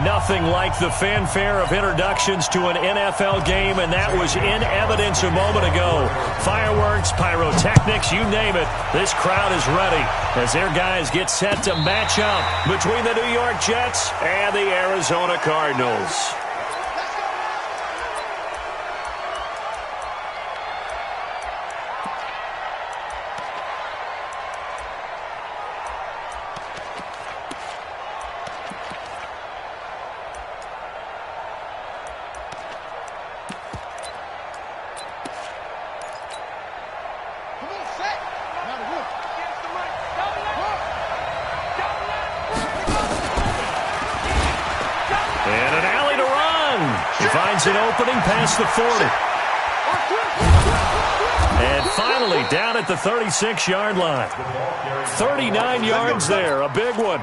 Nothing like the fanfare of introductions to an NFL game, and that was in evidence a moment ago. Fireworks, pyrotechnics, you name it. This crowd is ready as their guys get set to match up between the New York Jets and the Arizona Cardinals. Finds an opening past the 40. And finally down at the 36-yard line. 39 yards there, a big one.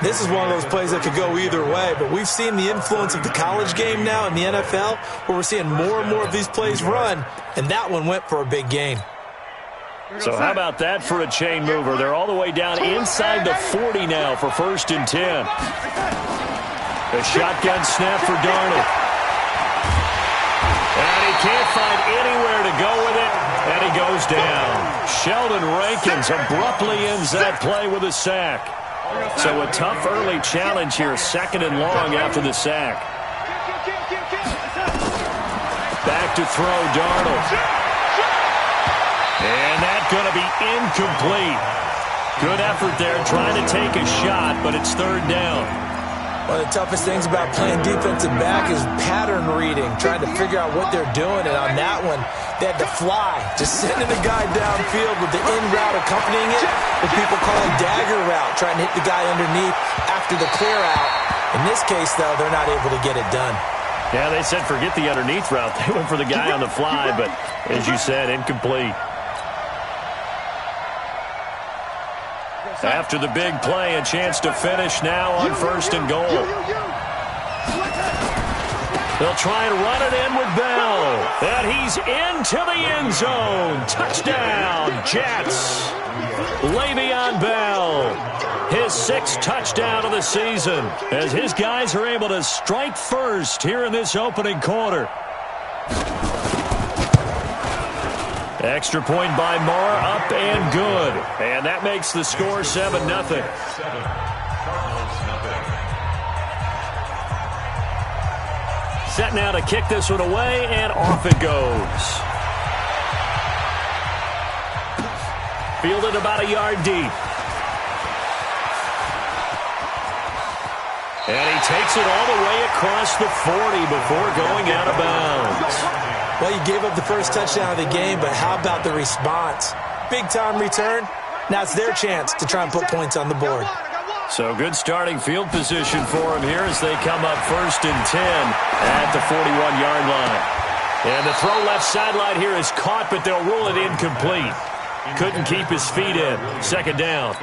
This is one of those plays that could go either way, but we've seen the influence of the college game now in the NFL, where we're seeing more and more of these plays run, and that one went for a big gain. So how about that for a chain mover? They're all the way down inside the 40 now for 1st and 10. A shotgun snap for Darnold. And he can't find anywhere to go with it, and he goes down. Sheldon Rankins abruptly ends that play with a sack. So a tough early challenge here, 2nd and long after the sack. Back to throw, Darnold. And that's going to be incomplete. Good effort there trying to take a shot, but it's 3rd down. One of the toughest things about playing defensive back is pattern reading, trying to figure out what they're doing. And on that one, they had to fly, just sending the guy downfield with the in route accompanying it, what people call a dagger route, trying to hit the guy underneath after the clear out. In this case, though, they're not able to get it done. Yeah, they said forget the underneath route. They went for the guy on the fly, but as you said, incomplete. After the big play, a chance to finish now on 1st and goal. They'll try and run it in with Bell. And he's into the end zone. Touchdown, Jets. Le'Veon Bell, his 6th touchdown of the season, as his guys are able to strike first here in this opening quarter. Extra point by Moore, up and good. And that makes the score 7-0. Set now to kick this one away, and off it goes. Fielded about a yard deep. And he takes it all the way across the 40 before going out of bounds. Well, you gave up the first touchdown of the game, but how about the response? Big-time return. Now it's their chance to try and put points on the board. So good starting field position for them here as they come up 1st and 10 at the 41-yard line. And the throw left sideline here is caught, but they'll rule it incomplete. Couldn't keep his feet in. 2nd down.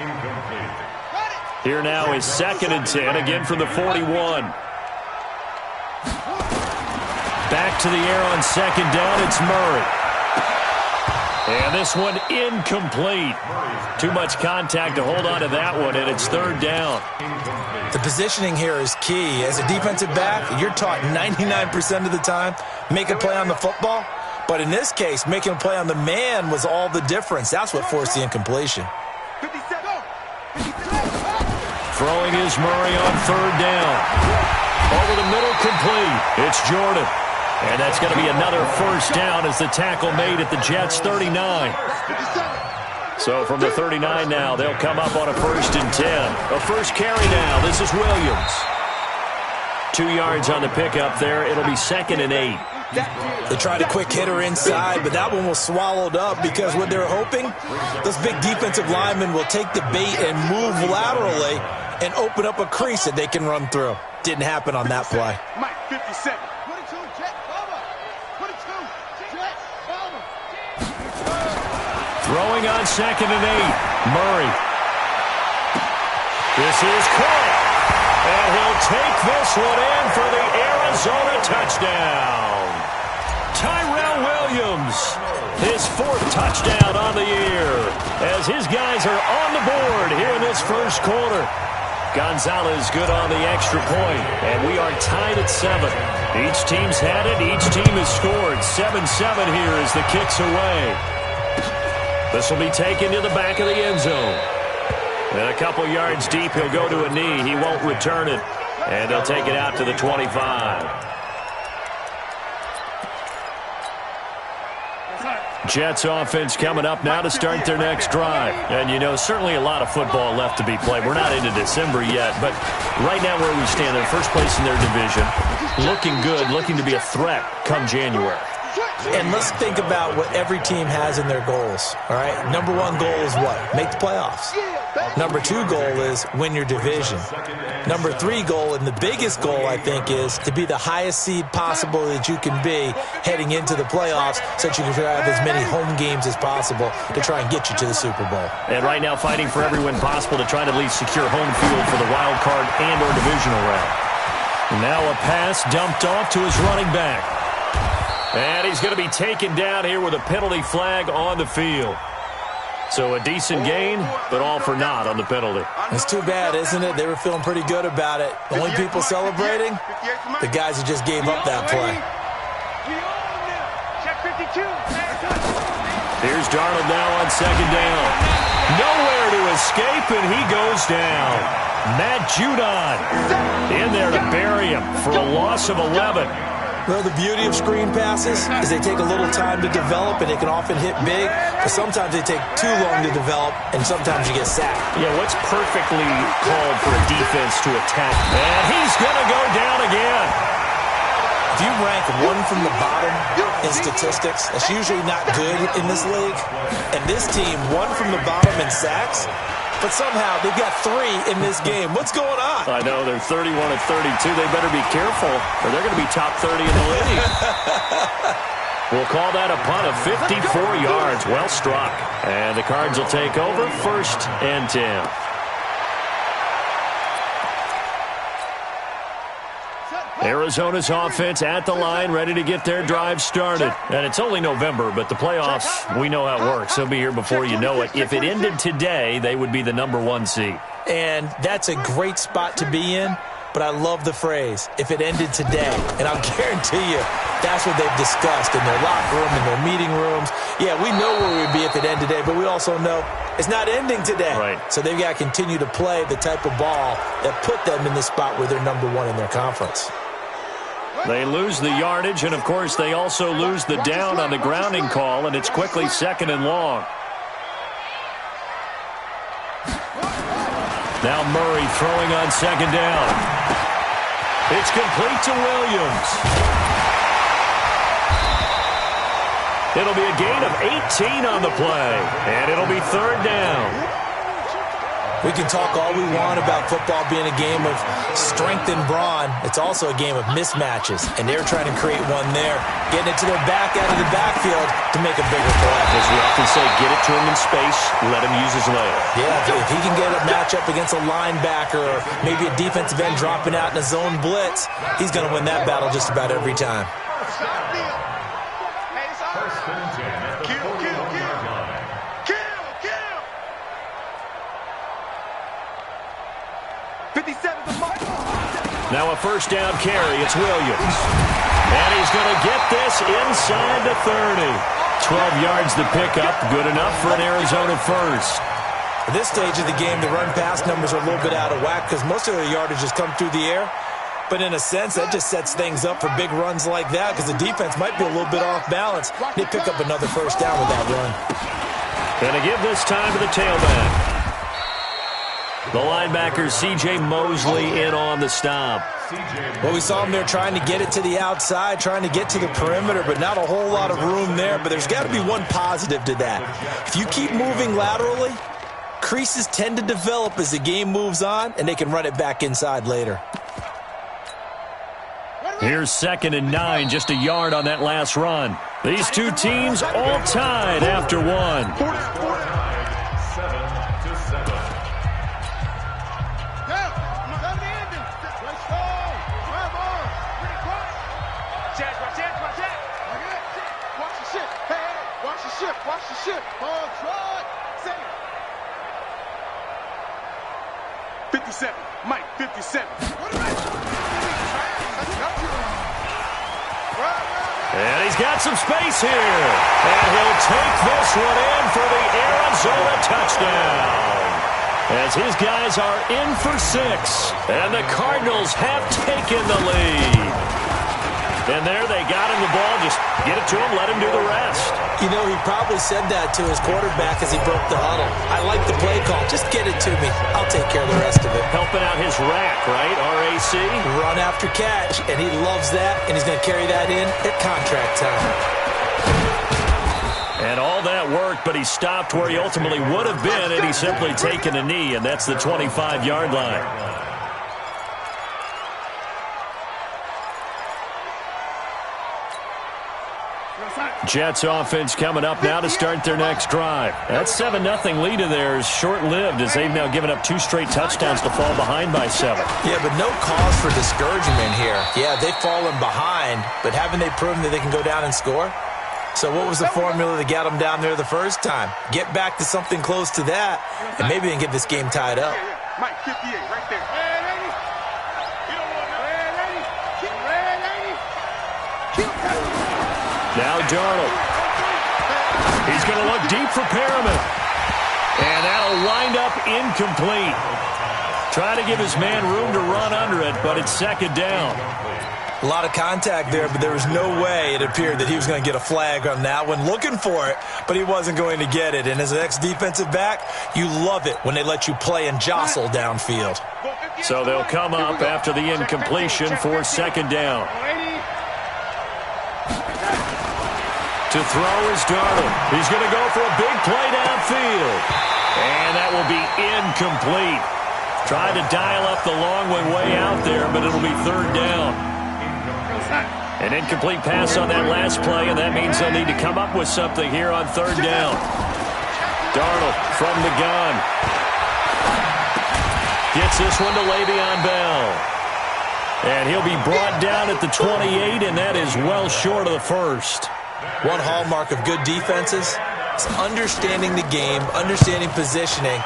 Here now is 2nd and 10, again from the 41. Back to the air on 2nd down, it's Murray. And this one incomplete. Too much contact to hold on to that one, and it's 3rd down. The positioning here is key. As a defensive back, you're taught 99% of the time, make a play on the football. But in this case, making a play on the man was all the difference. That's what forced the incompletion. Throwing is Murray on 3rd down. Over the middle, complete. It's Jordan. And that's going to be another 1st down as the tackle made at the Jets' 39. So from the 39 now, they'll come up on a 1st and 10. A first carry now. This is Williams. 2 yards on the pickup there. It'll be 2nd and 8. They tried a quick hitter inside, but that one was swallowed up because what they're hoping, those big defensive linemen will take the bait and move laterally and open up a crease that they can run through. Didn't happen on that play. Mike 57. Throwing on 2nd and 8. Murray. This is caught. And he'll take this one in for the Arizona touchdown. Tyrell Williams, his 4th touchdown on the year, as his guys are on the board here in this 1st quarter. Gonzalez good on the extra point, and we are tied at 7. Each team's had it. Each team has scored. 7-7 here as the kick's away. This will be taken to the back of the end zone. And a couple yards deep, he'll go to a knee. He won't return it, and they'll take it out to the 25. Jets offense coming up now to start their next drive. And, you know, certainly a lot of football left to be played. We're not into December yet, but right now where we stand, in first place in their division, looking good, looking to be a threat come January. And let's think about what every team has in their goals, all right? Number one goal is what? Make the playoffs. Number two goal is win your division. Number three goal, and the biggest goal, I think, is to be the highest seed possible that you can be heading into the playoffs so that you can have as many home games as possible to try and get you to the Super Bowl. And right now fighting for every win possible to try to at least secure home field for the wild card and or divisional round. Now a pass dumped off to his running back. And he's going to be taken down here with a penalty flag on the field. So a decent gain, but all for naught on the penalty. It's too bad, isn't it? They were feeling pretty good about it. The only people celebrating, the guys who just gave up that play. Here's Darnold now on second down. Nowhere to escape, and he goes down. Matt Judon in there to bury him for a loss of 11. Well, the beauty of screen passes is they take a little time to develop, and they can often hit big, but sometimes they take too long to develop, and sometimes you get sacked. Yeah, what's perfectly called for a defense to attack? And he's going to go down again. If you rank one from the bottom in statistics, that's usually not good in this league. And this team, one from the bottom in sacks, but somehow they've got 3 in this game. What's going on? I know, they're 31 of 32. They better be careful, or they're going to be top 30 in the league. We'll call that a punt of 54 yards. Well struck. And the Cards will take over, 1st and 10. Arizona's offense at the line, ready to get their drive started. And it's only November, but the playoffs, we know how it works. They'll be here before you know it. If it ended today, they would be the number 1 seed. And that's a great spot to be in, but I love the phrase, if it ended today. And I'll guarantee you, that's what they've discussed in their locker room, in their meeting rooms. Yeah, we know where we'd be if it ended today, but we also know it's not ending today. Right. So they've got to continue to play the type of ball that put them in the spot where they're number 1 in their conference. They lose the yardage, and, of course, they also lose the down on the grounding call, and it's quickly 2nd and long. Now Murray throwing on 2nd down. It's complete to Williams. It'll be a gain of 18 on the play, and it'll be 3rd down. We can talk all we want about football being a game of strength and brawn. It's also a game of mismatches, and they're trying to create one there, getting it to their back out of the backfield to make a bigger play. As we often say, get it to him in space, let him use his leg. Yeah, if he can get a matchup against a linebacker or maybe a defensive end dropping out in a zone blitz, he's going to win that battle just about every time. Now a 1st down carry. It's Williams. And he's going to get this inside the 30. 12 yards to pick up. Good enough for an Arizona 1st. At this stage of the game, the run-pass numbers are a little bit out of whack because most of their yardage has come through the air. But in a sense, that just sets things up for big runs like that because the defense might be a little bit off balance. They pick up another 1st down with that run. Going to give this time to the tailback. The linebacker, C.J. Mosley, in on the stop. Well, we saw him there trying to get it to the outside, trying to get to the perimeter, but not a whole lot of room there. But there's got to be one positive to that. If you keep moving laterally, creases tend to develop as the game moves on, and they can run it back inside later. Here's 2nd and 9, just a yard on that last run. These two teams all tied after 1. Watch the ship. 57. Mike 57. And he's got some space here. And he'll take this one in for the Arizona touchdown. As his guys are in for 6. And the Cardinals have taken the lead. And there they got him the ball. Just get it to him, let him do the rest. You know, he probably said that to his quarterback as he broke the huddle. I like the play call. Just get it to me. I'll take care of the rest of it. Helping out his rack, right? RAC? Run after catch, and he loves that, and he's going to carry that in at contract time. And all that worked, but he stopped where he ultimately would have been, and he's simply taken a knee, and that's the 25-yard line. Jets offense coming up now to start their next drive. That 7-0 lead of theirs short-lived as they've now given up 2 straight touchdowns to fall behind by 7. Yeah, but no cause for discouragement here. Yeah, they've fallen behind, but haven't they proven that they can go down and score? So what was the formula that got them down there the first time? Get back to something close to that, and maybe they can get this game tied up. Mike 58 right there. Now Darnold. He's going to look deep for Perriman. And that'll wind up incomplete. Trying to give his man room to run under it, but it's second down. A lot of contact there, but there was no way it appeared that he was going to get a flag on that one. Looking for it, but he wasn't going to get it. And as an ex-defensive back, you love it when they let you play and jostle downfield. So they'll come up after the incompletion for second down. To throw is Darnold. He's going to go for a big play downfield. And that will be incomplete. Tried to dial up the long one way out there, but it'll be third down. An incomplete pass on that last play, and that means they'll need to come up with something here on third down. Darnold from the gun. Gets this one to Le'Veon Bell. And he'll be brought down at the 28, and that is well short of the first. One hallmark of good defenses is understanding the game, understanding positioning,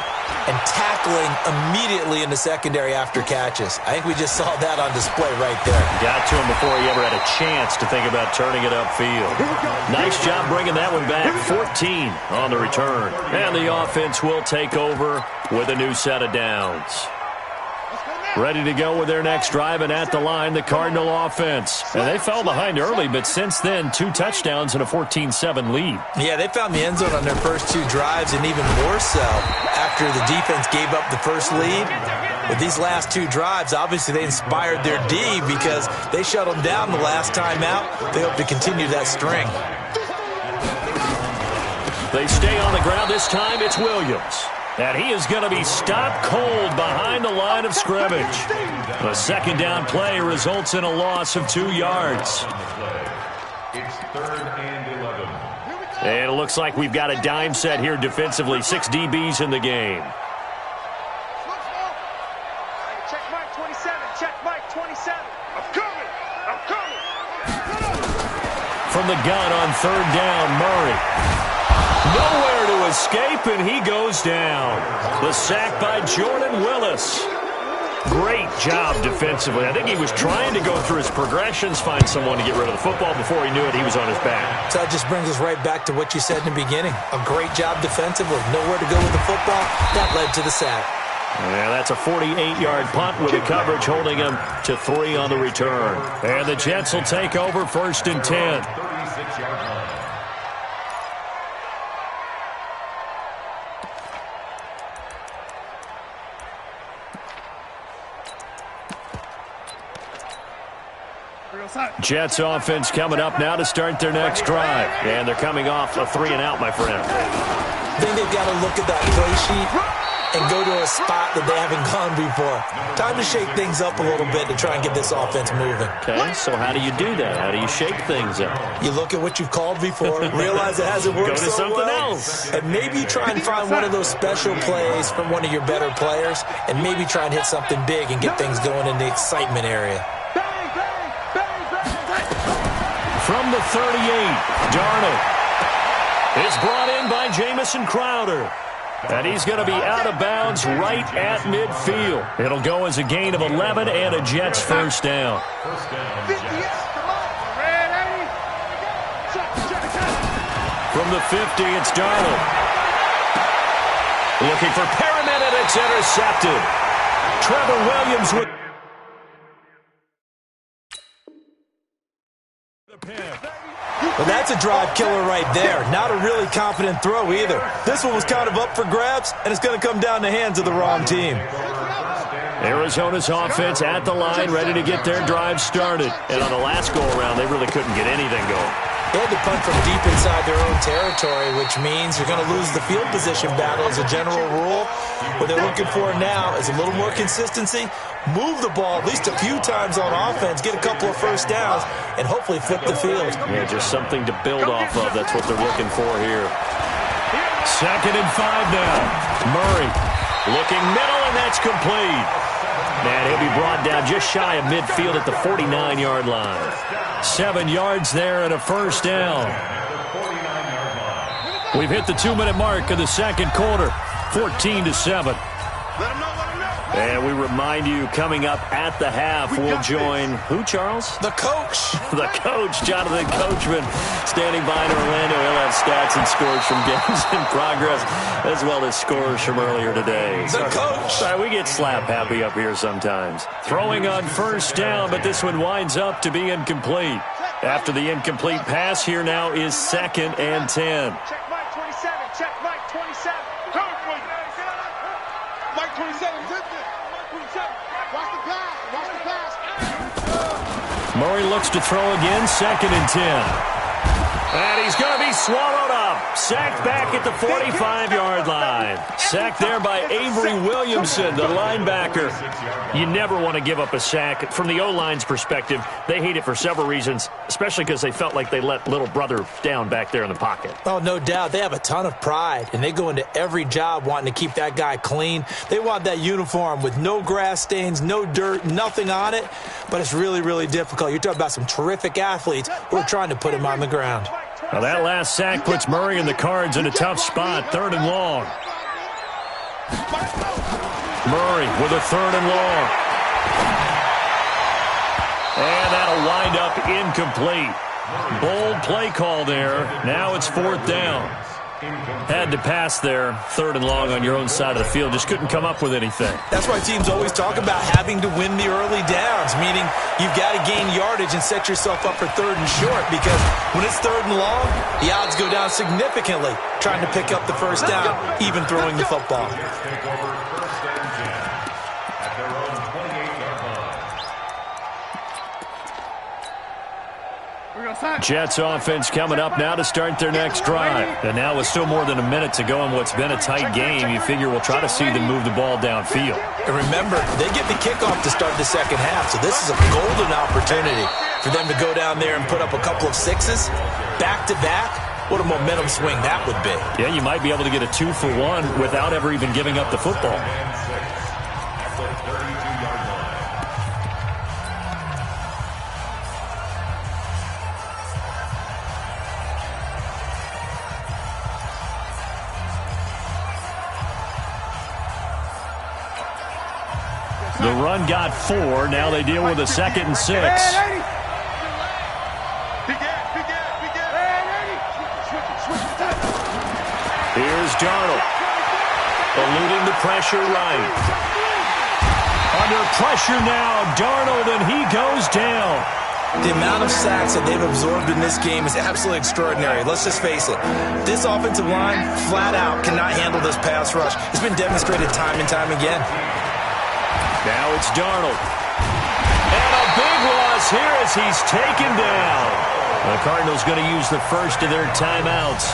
and tackling immediately in the secondary after catches. I think we just saw that on display right there. Got to him before he ever had a chance to think about turning it upfield. Nice job bringing that one back. 14 on the return. And the offense will take over with a new set of downs. Ready to go with their next drive, and at the line, the Cardinal offense. And they fell behind early, but since then, 2 touchdowns and a 14-7 lead. Yeah, they found the end zone on their first 2 drives, and even more so after the defense gave up the first lead. With these last 2 drives, obviously they inspired their D because they shut them down the last time out. They hope to continue that string. They stay on the ground this time. It's Williams. And he is going to be stopped cold behind the line of scrimmage. The second down play results in a loss of 2 yards. It's 3rd and 11. And it looks like we've got a dime set here defensively. 6 DBs in the game. Check Mike 27. Check Mike 27. I'm coming. I'm coming. From the gun on third down, Murray. Nowhere to escape, and he goes down. The sack by Jordan Willis. Great job defensively. I think he was trying to go through his progressions, find someone to get rid of the football. Before he knew it, he was on his back. So that just brings us right back to what you said in the beginning. A great job defensively. Nowhere to go with the football. That led to the sack. Yeah, that's a 48-yard punt with the coverage holding him to 3 on the return. And the Jets will take over 1st and 10. 36-yard line. Jets offense coming up now to start their next drive. And they're coming off a 3-and-out, my friend. I think they've got to look at that play sheet and go to a spot that they haven't gone before. Time to shake things up a little bit to try and get this offense moving. Okay, so how do you do that? How do you shake things up? You look at what you've called before, realize it hasn't worked go to so something well, else. and maybe try and find one of those special plays from one of your better players, and maybe try and hit something big and get things going in the excitement area. From the 38, Darnold. It's brought in by Jamison Crowder. And he's going to be out of bounds right at midfield. It'll go as a gain of 11 and a Jets first down. From the 50, it's Darnold. Looking for Perriman, and it's intercepted. Trevor Williams with the pick. Well, that's a drive killer right there. Not a really confident throw either. This one was kind of up for grabs, and it's going to come down the hands of the wrong team. Arizona's offense at the line, ready to get their drive started. And on the last go-around, they really couldn't get anything going. They had to punt from deep inside their own territory, which means you're going to lose the field position battle as a general rule. What they're looking for now is a little more consistency, move the ball at least a few times on offense, get a couple of first downs, and hopefully flip the field. Yeah, just something to build off of. That's what they're looking for here. 2nd and 5 now. Murray looking middle, and that's complete. Man, he'll be brought down just shy of midfield at the 49-yard line. 7 yards there and a first down. We've hit the 2-minute mark of the second quarter, 14-7. And we remind you, coming up at the half, we'll join who, Charles? The coach. The coach, Jonathan Coachman, standing by in Orlando. He'll have stats and scores from games in progress, as well as scores from earlier today. The coach. Sorry, we get slap happy up here sometimes. Throwing on first down, but this one winds up to be incomplete. After the incomplete pass, here now is 2nd and 10. Check Mike 27. Check Mike 27. Mike 27. Mike 27. Watch the pass. Watch the pass. Murray looks to throw again, 2nd and 10. And he's going to be swallowed up. Sacked back at the 45-yard line. Sacked there by Avery Williamson, the linebacker. You never want to give up a sack. From the O-line's perspective, they hate it for several reasons, especially because they felt like they let little brother down back there in the pocket. Oh, no doubt. They have a ton of pride, and they go into every job wanting to keep that guy clean. They want that uniform with no grass stains, no dirt, nothing on it. But it's really, really difficult. You're talking about some terrific athletes who are trying to put him on the ground. Now that last sack puts Murray and the Cards in a tough spot, 3rd and long. Murray with a 3rd and long. And that'll wind up incomplete. Bold play call there. Now it's 4th down. Had to pass there, 3rd and long on your own side of the field. Just couldn't come up with anything. That's why teams always talk about having to win the early downs, meaning you've got to gain yardage and set yourself up for 3rd and short, because when it's 3rd and long, the odds go down significantly trying to pick up the first down, even throwing the football. Jets offense coming up now to start their next drive. And now with still more than a minute to go in what's been a tight game, you figure we'll try to see them move the ball downfield. And remember, they get the kickoff to start the second half, so this is a golden opportunity for them to go down there and put up a couple of sixes back-to-back. What a momentum swing that would be. Yeah, you might be able to get a 2-for-1 without ever even giving up the football. The run got 4. Now they deal with a 2nd and 6. Here's Darnold. Eluding the pressure right. Under pressure now, Darnold, and he goes down. The amount of sacks that they've absorbed in this game is absolutely extraordinary. Let's just face it. This offensive line, flat out, cannot handle this pass rush. It's been demonstrated time and time again. Now it's Darnold. And a big loss here as he's taken down. The Cardinals going to use the first of their timeouts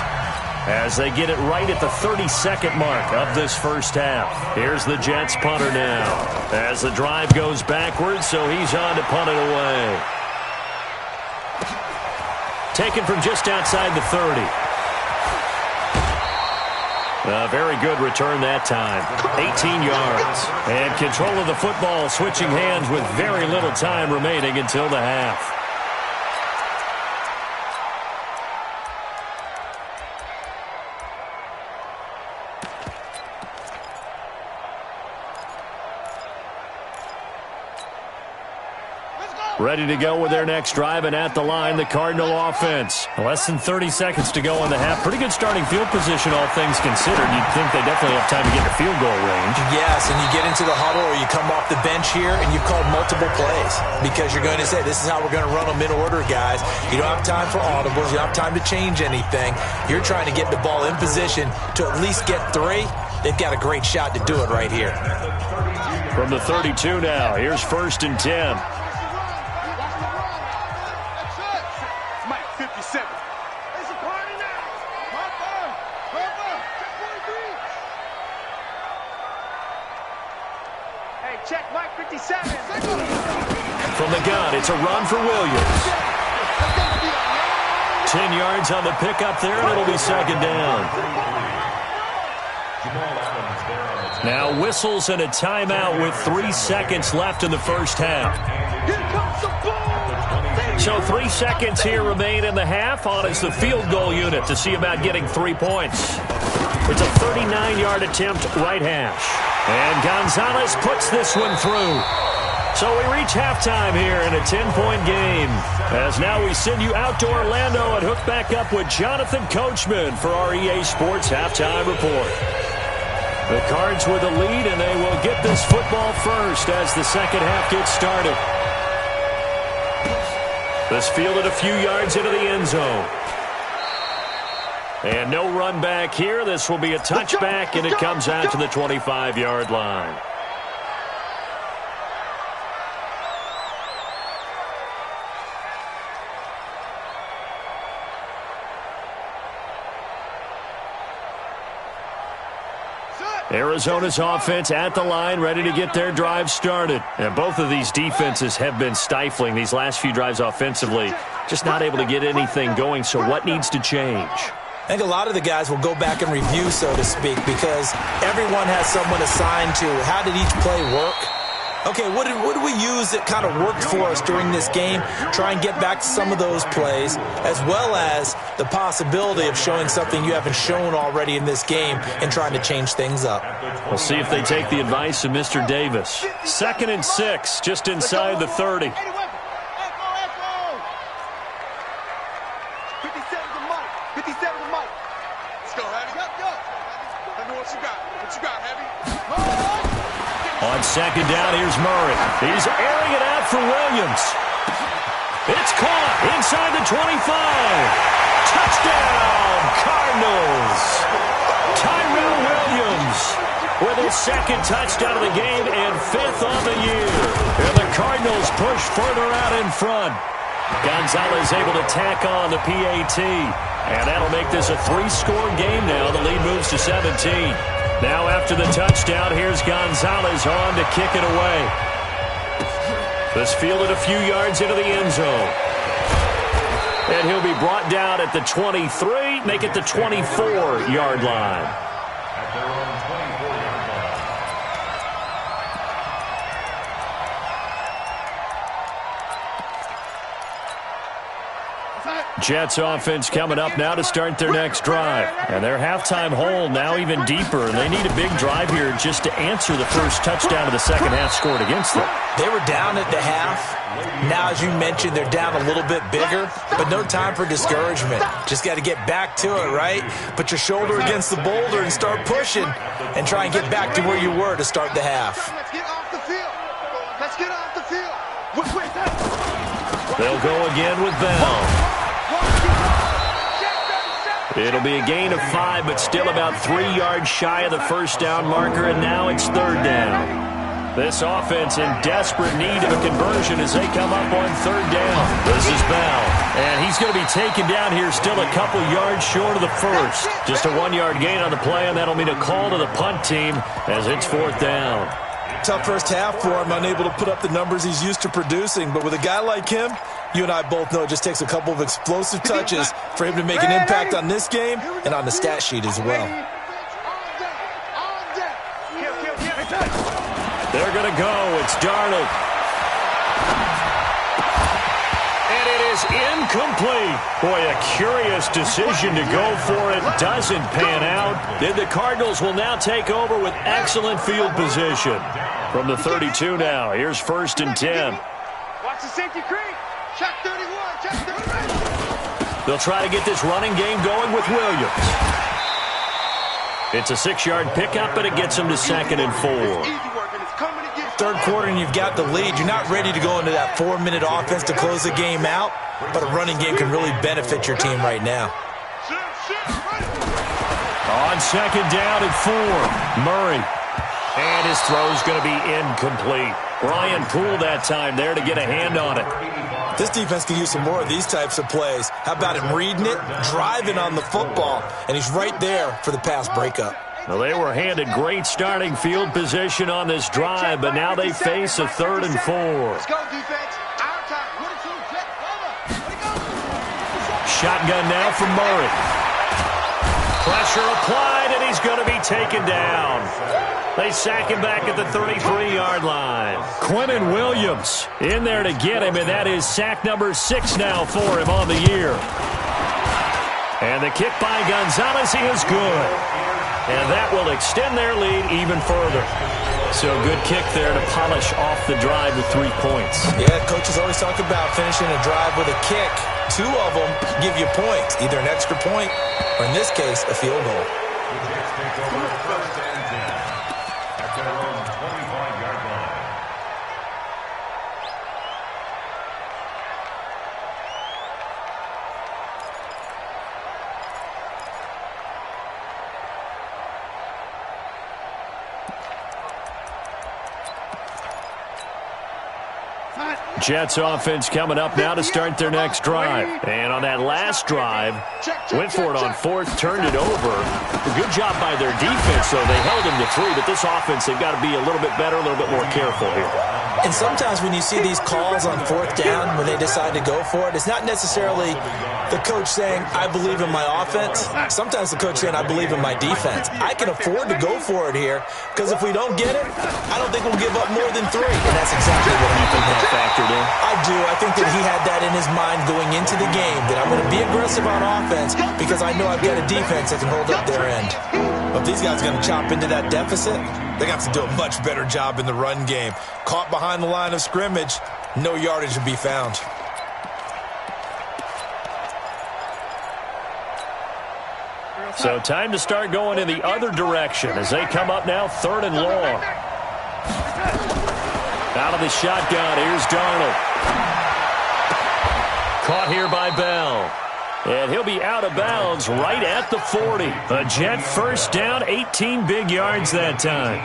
as they get it right at the 32nd mark of this first half. Here's the Jets punter now as the drive goes backwards, so he's on to punt it away. Taken from just outside the 30. A very good return that time. 18 yards. And control of the football switching hands with very little time remaining until the half. Ready to go with their next drive, and at the line, the Cardinal offense. Less than 30 seconds to go in the half. Pretty good starting field position, all things considered. You'd think they definitely have time to get to field goal range. Yes, and you get into the huddle or you come off the bench here and you've called multiple plays because you're going to say, this is how we're going to run them in order, guys. You don't have time for audibles. You don't have time to change anything. You're trying to get the ball in position to at least get 3. They've got a great shot to do it right here. From the 32 now, here's 1st and 10. Check Mike 57. From the gun, it's a run for Williams. 10 yards on the pickup there, and it'll be 2nd down. Now whistles and a timeout with 3 seconds left in the first half. So 3 seconds here remain in the half. On is the field goal unit to see about getting 3 points. It's a 39-yard attempt, right hash. And Gonzalez puts this one through. So we reach halftime here in a 10-point game. As now we send you out to Orlando and hook back up with Jonathan Coachman for our EA Sports Halftime Report. The Cards with the lead, and they will get this football first as the second half gets started. This fielded a few yards into the end zone. And no run back here. This will be a touchback, and it comes out to the 25-yard line. Arizona's offense at the line, ready to get their drive started. And both of these defenses have been stifling these last few drives offensively. Just not able to get anything going, so what needs to change? I think a lot of the guys will go back and review, so to speak, because everyone has someone assigned to how did each play work. Okay, what did we use that kind of worked for us during this game? Try and get back to some of those plays, as well as the possibility of showing something you haven't shown already in this game and trying to change things up. We'll see if they take the advice of Mr. Davis. 2nd and 6, just inside the 30. On 2nd down, here's Murray. He's airing it out for Williams. It's caught inside the 25. Touchdown, Cardinals. Tyrell Williams with his 2nd touchdown of the game and 5th on the year. And the Cardinals push further out in front. Gonzalez able to tack on the PAT. And that'll make this a 3-score game now. The lead moves to 17. Now after the touchdown, here's Gonzalez on to kick it away. This fielded a few yards into the end zone. And he'll be brought down at the 23, make it the 24-yard line. At their own 24-yard line. Jets offense coming up now to start their next drive. And their halftime hole now even deeper. And they need a big drive here just to answer the first touchdown of the second half scored against them. They were down at the half. Now, as you mentioned, they're down a little bit bigger, but no time for discouragement. Just got to get back to it, right? Put your shoulder against the boulder and start pushing and try and get back to where you were to start the half. Let's get off the field. Let's get off the field. They'll go again with Bell. It'll be a gain of 5, but still about 3 yards shy of the first down marker, and now it's 3rd down. This offense in desperate need of a conversion as they come up on 3rd down. This is Bell, and he's going to be taken down here still a couple yards short of the first. Just a 1-yard gain on the play, and that'll mean a call to the punt team as it's 4th down. Tough first half for him, unable to put up the numbers he's used to producing, but with a guy like him, you and I both know it just takes a couple of explosive touches for him to make an impact on this game and on the stat sheet as well. They're going to go. It's Darnold. And it is incomplete. Boy, a curious decision to go for it. Doesn't pan out. Then the Cardinals will now take over with excellent field position. From the 32 now, here's 1st and 10. Watch the safety creep. Check 31. Check 31. They'll try to get this running game going with Williams. It's a 6-yard pickup, and it gets him to 2nd and 4. Third quarter, and you've got the lead. You're not ready to go into that 4-minute offense to close the game out, but a running game can really benefit your team right now. On 2nd down and 4, Murray. And his throw's going to be incomplete. Brian Poole that time there to get a hand on it. This defense can use some more of these types of plays. How about him reading it, driving on the football, and he's right there for the pass breakup. Well, they were handed great starting field position on this drive, but now they face a 3rd and 4. Let's go, defense. Our time. Shotgun now from Murray. Pressure applied, and he's going to be taken down. They sack him back at the 33-yard line. Quinnen Williams in there to get him, and that is sack number 6 now for him on the year. And the kick by Gonzalez, he is good. And that will extend their lead even further. So good kick there to polish off the drive with 3 points. Yeah, coaches always talk about finishing a drive with a kick. 2 of them give you points, either an extra point or, in this case, a field goal. Jets offense coming up now to start their next drive. And on that last drive, went for it on 4th, turned it over. A good job by their defense, though. They held him to 3, but this offense, they've got to be a little bit better, a little bit more careful here. And sometimes when you see these calls on 4th down, when they decide to go for it, it's not necessarily the coach saying, I believe in my offense. Sometimes the coach saying, I believe in my defense. I can afford to go for it here, because if we don't get it, I don't think we'll give up more than 3. And that's exactly what happened there. Factored in. I do. I think that he had that in his mind going into the game, that I'm going to be aggressive on offense because I know I've got a defense that can hold up their end. But if these guys are going to chop into that deficit, they got to do a much better job in the run game. Caught behind the line of scrimmage, no yardage to be found. So time to start going in the other direction as they come up now 3rd and long. Out of the shotgun, here's Darnold. Caught here by Bell. And he'll be out of bounds right at the 40. A Jet first down, 18 big yards that time.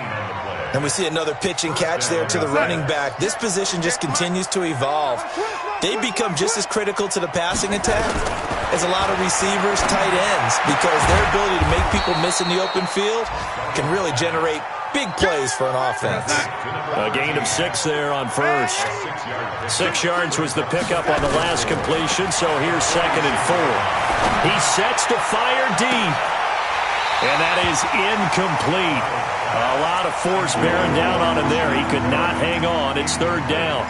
And we see another pitch and catch there to the running back. This position just continues to evolve. They become just as critical to the passing attack as a lot of receivers, tight ends, because their ability to make people miss in the open field can really generate big plays for an offense. A gain of 6 there on 1st. 6 yards was the pickup on the last completion, so here's 2nd and 4. He sets to fire deep. And that is incomplete. A lot of force bearing down on him there. He could not hang on. It's 3rd down.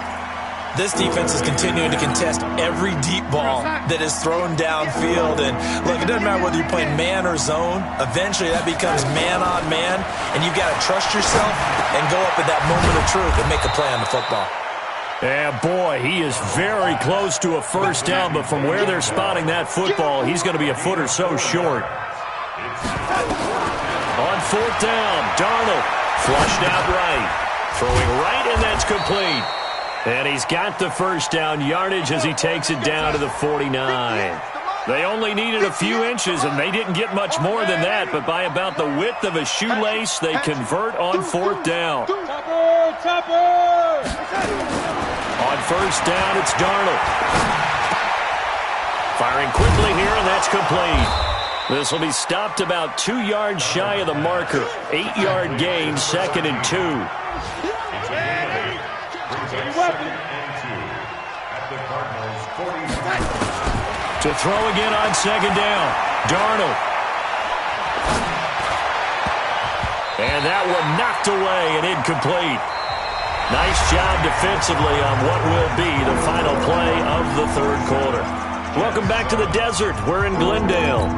This defense is continuing to contest every deep ball that is thrown downfield. And look, it doesn't matter whether you're playing man or zone. Eventually, that becomes man on man. And you've got to trust yourself and go up at that moment of truth and make a play on the football. Yeah, boy, he is very close to a first down. But from where they're spotting that football, he's going to be a foot or so short. On 4th down, Darnold flushed out right. Throwing right, and that's complete. And he's got the first down yardage as he takes it down to the 49. They only needed a few inches, and they didn't get much more than that, but by about the width of a shoelace, they convert on 4th down. On 1st down, it's Darnold. Firing quickly here, and that's complete. This will be stopped about 2 yards shy of the marker. 8-yard gain, 2nd and 2. To throw again on 2nd down, Darnold. And that one knocked away and incomplete. Nice job defensively on what will be the final play of the 3rd quarter. Welcome back to the desert. We're in Glendale.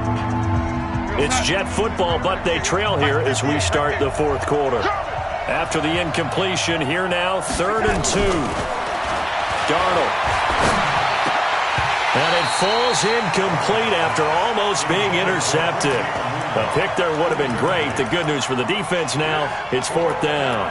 It's Jet football, but they trail here as we start the 4th quarter. After the incompletion, here now, 3rd and 2. Darnold. And it falls incomplete after almost being intercepted. A pick there would have been great. The good news for the defense now, it's 4th down.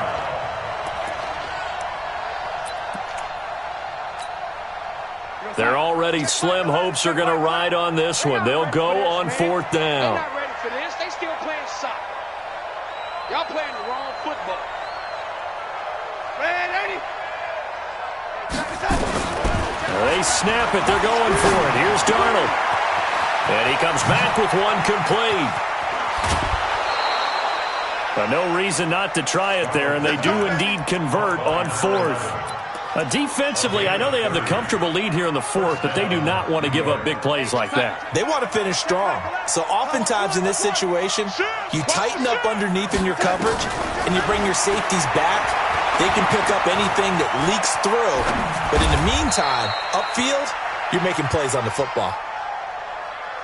They're already slim hopes are going to ride on this one. They'll go on 4th down. They're not ready for this. They still playing soccer. Y'all playing the wrong football. They snap it. They're going for it. Here's Darnold. And he comes back with one complete. No reason not to try it there, and they do indeed convert on 4th. Defensively, I know they have the comfortable lead here in the 4th, but they do not want to give up big plays like that. They want to finish strong. So oftentimes in this situation, you tighten up underneath in your coverage, and you bring your safeties back. They can pick up anything that leaks through. But in the meantime, upfield, you're making plays on the football.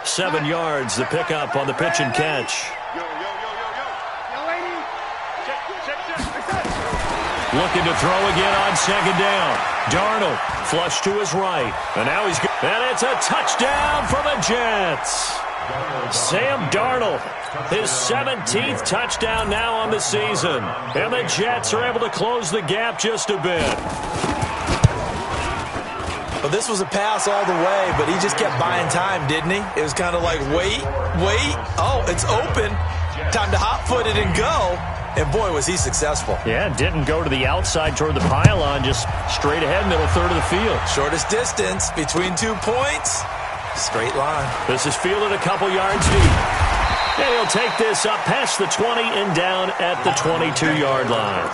7 yards, the pickup on the pitch and catch. Looking to throw again on 2nd down. Darnold, flush to his right. And now he's good. And it's a touchdown for the Jets. Sam Darnold, his 17th touchdown now on the season. And the Jets are able to close the gap just a bit. Well, this was a pass all the way, but he just kept buying time, didn't he? It was kind of like, wait. Oh, it's open. Time to hot-foot it and go. And, boy, was he successful. Yeah, didn't go to the outside toward the pylon, just straight ahead, middle third of the field. Shortest distance between 2 points. Straight line. This is fielded a couple yards deep. And he'll take this up past the 20 and down at the 22-yard line.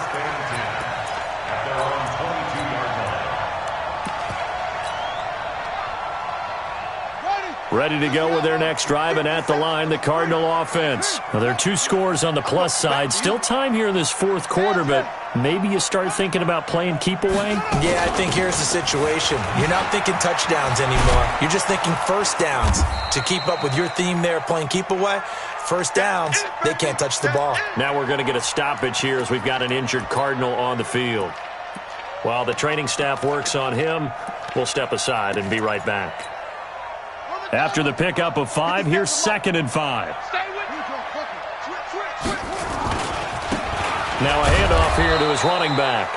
Ready to go with their next drive, and at the line, the Cardinal offense. Well, there are 2 scores on the plus side. Still time here in this 4th quarter, but maybe you start thinking about playing keep away? Yeah, I think here's the situation. You're not thinking touchdowns anymore. You're just thinking first downs. To keep up with your theme there, playing keep away, first downs, they can't touch the ball. Now we're going to get a stoppage here as we've got an injured Cardinal on the field. While the training staff works on him, we'll step aside and be right back. After the pickup of 5, here's 2nd and 5. Now a handoff here to his running back.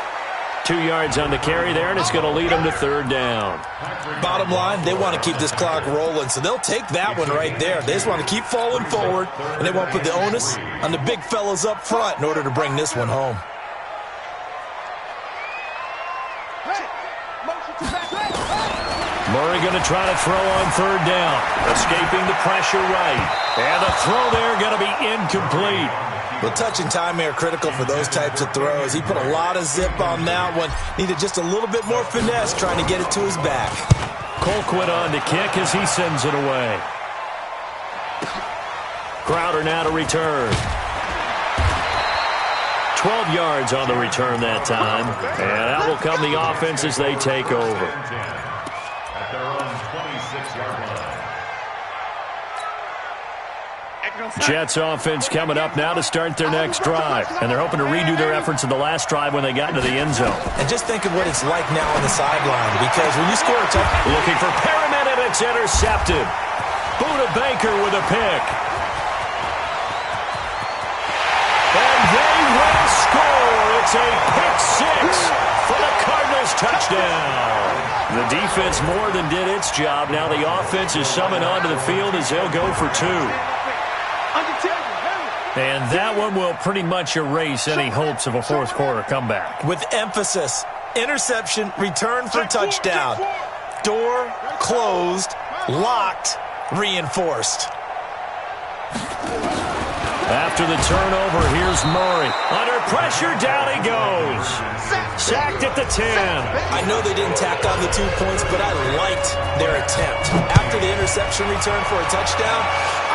2 yards on the carry there, and it's going to lead him to 3rd down. Bottom line, they want to keep this clock rolling, so they'll take that one right there. They just want to keep falling forward, and they want to put the onus on the big fellas up front in order to bring this one home. Murray going to try to throw on 3rd down. Escaping the pressure right. And the throw there going to be incomplete. Well, touch and time are critical for those types of throws. He put a lot of zip on that one. Needed just a little bit more finesse trying to get it to his back. Colquitt on to kick as he sends it away. Crowder now to return. 12 yards on the return that time. And out will come the offense as they take over. At their own 26-yard line. Jets offense coming up now to start their next drive. And they're hoping to redo their efforts in the last drive when they got into the end zone. And just think of what it's like now on the sideline, because when you score a touchdown... Looking for Perriman, and it's intercepted. Buda Baker with a pick. And they will score. It's a pick 6 for the Cardinals touchdown. The defense more than did its job. Now the offense is summoned onto the field as they'll go for 2. And that one will pretty much erase any hopes of a 4th quarter comeback. With emphasis, interception, return for touchdown. Door closed, locked, reinforced. After the turnover, here's Murray. Under pressure, down he goes. Sacked at the 10. I know they didn't tack on the 2 points, but I liked their attempt. After the interception return for a touchdown,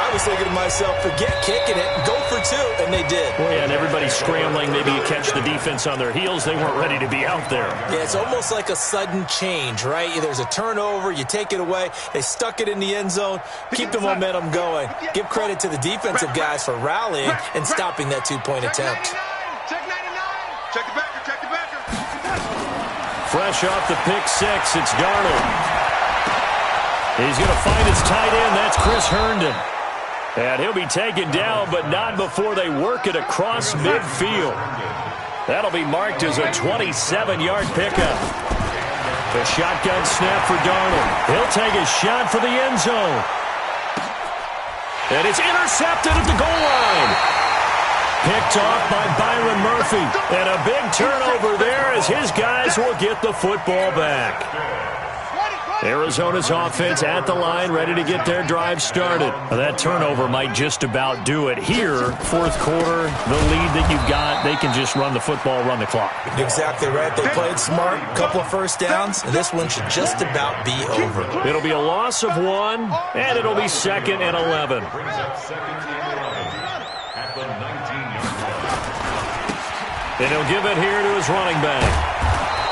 I was thinking to myself, forget kicking it, go for 2, and they did. Well, yeah, and everybody's scrambling. Maybe you catch the defense on their heels. They weren't ready to be out there. Yeah, it's almost like a sudden change, right? There's a turnover, you take it away, they stuck it in the end zone, keep the momentum going. Give credit to the defensive guys for rallying and stopping that 2-point attempt. Check 99. Check the backer. Fresh off the pick six, it's Darnold. He's going to find his tight end. That's Chris Herndon. And he'll be taken down, but not before they work it across midfield. That'll be marked as a 27-yard pickup. The shotgun snap for Darnold. He'll take a shot for the end zone. And it's intercepted at the goal line. Picked off by Byron Murphy. And a big turnover there as his guys will get the football back. Arizona's offense at the line, ready to get their drive started. That turnover might just about do it. Here, fourth quarter, the lead that you've got, they can just run the football, run the clock. Exactly right. They played smart, couple of first downs, and this one should just about be over. It'll be a loss of 1, and it'll be 2nd and 11. And he'll give it here to his running back.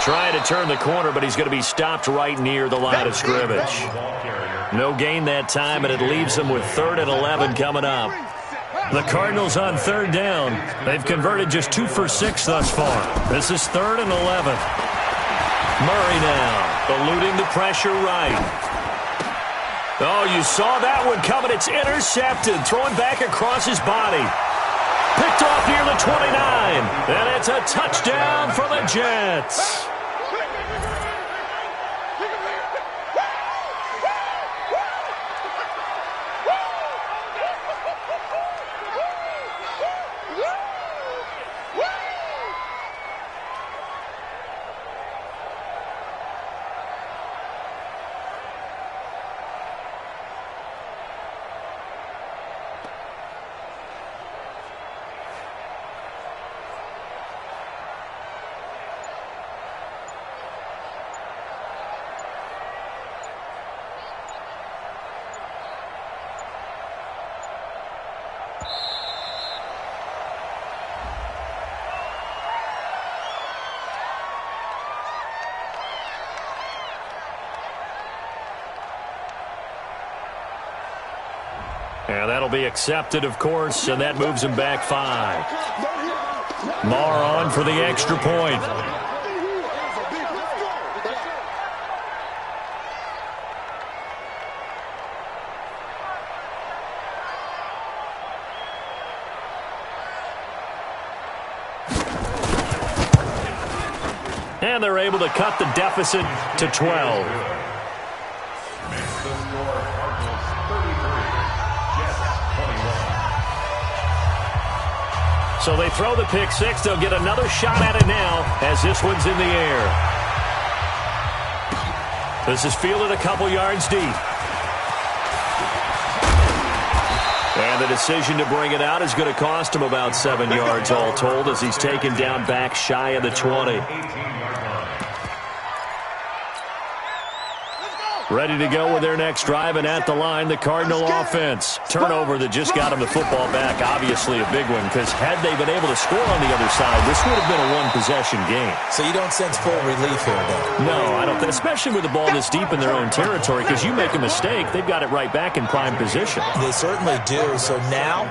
Trying to turn the corner, but he's going to be stopped right near the line of scrimmage. No gain that time, and it leaves them with 3rd and 11 coming up. The Cardinals on 3rd down. They've converted just 2 for 6 thus far. This is 3rd and 11. Murray now, eluding the pressure right. Oh, you saw that one coming. It's intercepted, throwing back across his body. Picked off near the 29, and it's a touchdown for the Jets. And that'll be accepted, of course, and that moves him back 5. Marr on for the extra point. And they're able to cut the deficit to 12. So they throw the pick six. They'll get another shot at it now as this one's in the air. This is fielded a couple yards deep. And the decision to bring it out is going to cost him about 7 yards all told as he's taken down back shy of the 20. Ready to go with their next drive, and at the line, the Cardinal offense. Turnover that just got them the football back, obviously a big one, because had they been able to score on the other side, this would have been a one-possession game. So you don't sense full relief here, though? No, I don't, especially with the ball this deep in their own territory, because you make a mistake, they've got it right back in prime position. They certainly do. So now,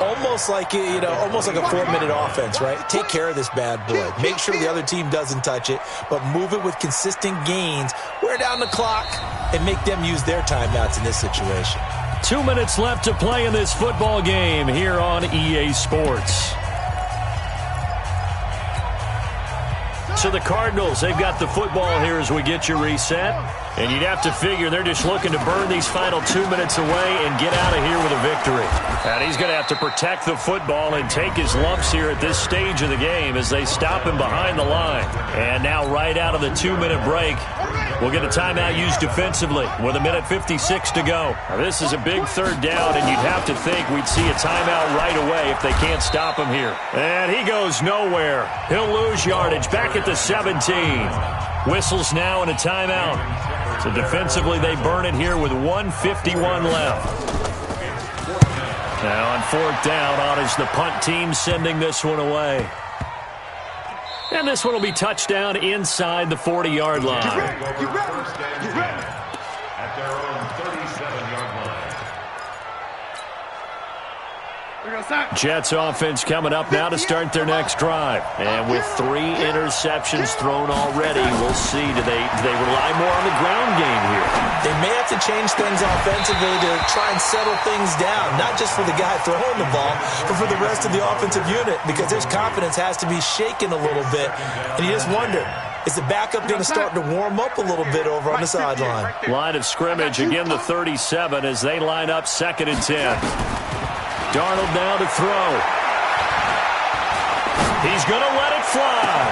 almost like a 4-minute offense, right? Take care of this bad boy. Make sure the other team doesn't touch it, but move it with consistent gains. Wear down the clock and make them use their timeouts in this situation. 2 minutes left to play in this football game here on EA Sports. So the Cardinals, they've got the football here as we get you reset. And you'd have to figure they're just looking to burn these final 2 minutes away and get out of here with a victory. And he's going to have to protect the football and take his lumps here at this stage of the game as they stop him behind the line. And now right out of the 2-minute break, we'll get a timeout used defensively with 1:56 to go. Now, this is a big 3rd down, and you'd have to think we'd see a timeout right away if they can't stop him here. And he goes nowhere. He'll lose yardage back at the 17. Whistles now and a timeout. So defensively, they burn it here with 1:51 left. Now on 4th down, on is the punt team sending this one away. And this one will be touchdown inside the 40-yard line. At their own 37-yard line. Jets offense coming up now to start their next drive. And with 3 interceptions thrown already, we'll see. Do they rely more on the ground game here? They may have to change things offensively to try and settle things down, not just for the guy throwing the ball, but for the rest of the offensive unit, because their confidence has to be shaken a little bit. And you just wonder, is the backup going to start to warm up a little bit over on the sideline? Line of scrimmage, again the 37 as they line up 2nd and 10. Darnold now to throw. He's going to let it fly.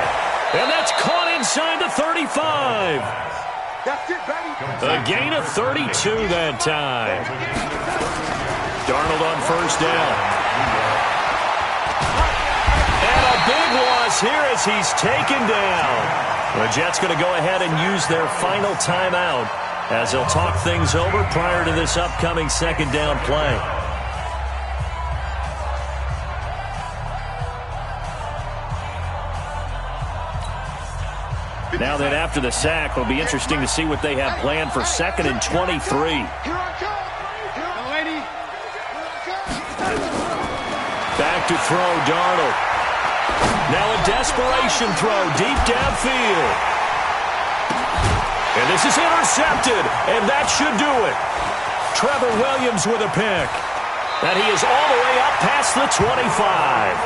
And that's caught inside the 35. A gain of 32 that time. Darnold on 1st down. And a big loss here as he's taken down. The Jets going to go ahead and use their final timeout as they'll talk things over prior to this upcoming 2nd down play. Now then, after the sack, it'll be interesting to see what they have planned for 2nd and 23. Back to throw, Darnold. Now a desperation throw deep downfield. And this is intercepted, and that should do it. Trevor Williams with a pick. And he is all the way up past the 25.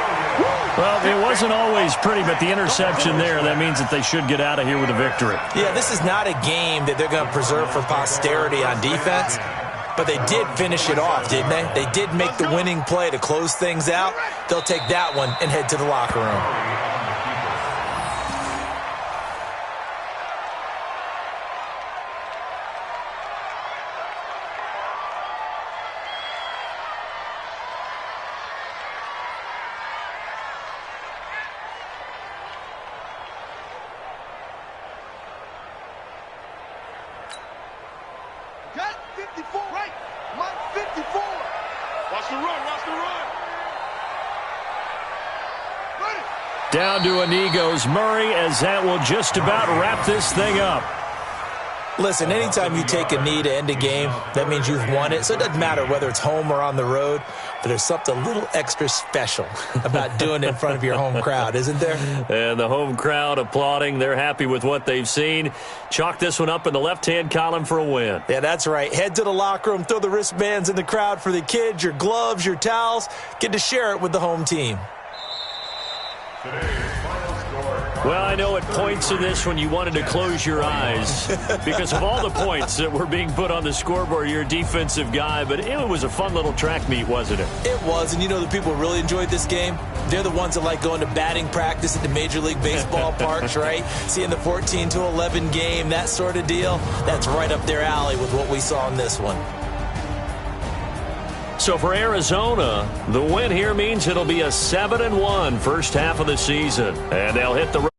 Well, it wasn't always pretty, but the interception there, that means that they should get out of here with a victory. Yeah, this is not a game that they're going to preserve for posterity on defense, but they did finish it off, didn't they? They did make the winning play to close things out. They'll take that one and head to the locker room. Down to a knee goes Murray, as that will just about wrap this thing up. Listen, anytime you take a knee to end a game, that means you've won it. So it doesn't matter whether it's home or on the road, but there's something a little extra special about doing it in front of your home crowd, isn't there? And the home crowd applauding. They're happy with what they've seen. Chalk this one up in the left-hand column for a win. Yeah, that's right. Head to the locker room, throw the wristbands in the crowd for the kids, your gloves, your towels. Get to share it with the home team. Well, I know at points in this when you wanted to close your eyes because of all the points that were being put on the scoreboard. You're a defensive guy, but it was a fun little track meet, wasn't it? It was, and you know the people really enjoyed this game? They're the ones that like going to batting practice at the Major League Baseball parks, right? Seeing the 14-11 game, that sort of deal. That's right up their alley with what we saw in this one. So for Arizona, the win here means it'll be a 7-1 first half of the season, and they'll hit the road.